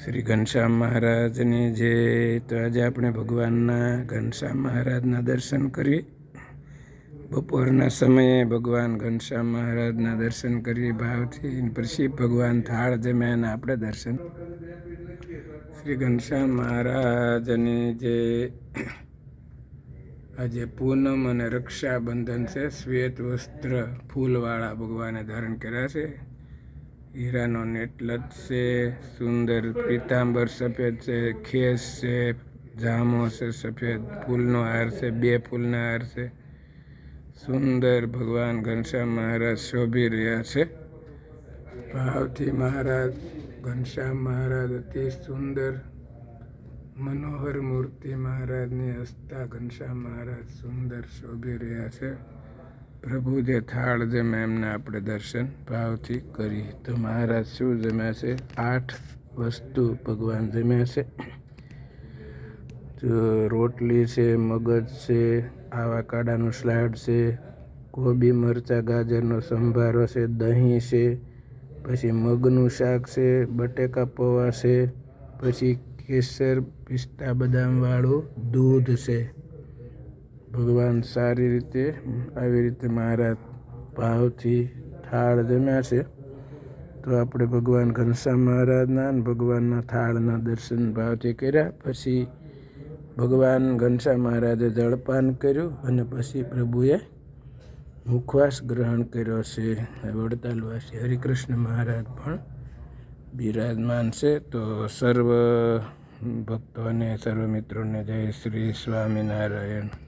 શ્રી ઘનશ્યામ મહારાજની જે તો આજે આપણે ભગવાનના ઘનશ્યામ મહારાજના દર્શન કરીએ. બપોરના સમયે ભગવાન ઘનશ્યામ મહારાજના દર્શન કરીએ ભાવથી. પછી ભગવાન થાળ જમ્યા અને આપણે દર્શન. શ્રી ઘનશ્યામ મહારાજની જે આજે પૂનમ અને રક્ષાબંધન છે. શ્વેત વસ્ત્ર ફૂલવાળા ભગવાને ધારણ કર્યા છે. હીરાનો નેકલેસ છે, સુંદર પીતાંબર સફેદ છે, ખેસ છે, જામો છે, સફેદ ફૂલનો હાર છે, 2 ફૂલના હાર છે. સુંદર ભગવાન ઘનશ્યામ મહારાજ શોભી રહ્યા છે. ભાવથી મહારાજ ઘનશ્યામ મહારાજ અતિ સુંદર મનોહર મૂર્તિ મહારાજની હસતા ઘનશ્યામ મહારાજ સુંદર શોભી રહ્યા છે. પ્રભુ જે થાળ જમે એમને આપણે દર્શન ભાવથી કરી. તો મહારાજ શું જમ્યા છે? 8 વસ્તુ ભગવાન જમ્યા છે. રોટલી છે, મગજ છે, આવાકાડાનું સ્લાડ છે, કોબી મરચાં ગાજરનો સંભારો છે, દહીં છે, પછી મગનું શાક છે, બટેકા પૌવા છે, પછી કેસર પિસ્તા બદામવાળું દૂધ છે. ભગવાન સારી રીતે આવી રીતે મહારાજ ભાવથી થાળ જમ્યા છે. તો આપણે ભગવાન ઘનશ્યામ મહારાજના અને ભગવાનના થાળના દર્શન ભાવથી કર્યા. પછી ભગવાન ઘનશ્યામ મહારાજે જળપાન કર્યું અને પછી પ્રભુએ મુખવાસ ગ્રહણ કર્યો છે. વડતાલવાસી હરિકૃષ્ણ મહારાજ પણ બિરાજમાન છે. તો સર્વ ભક્તોને સર્વ મિત્રોને જય શ્રી સ્વામિનારાયણ.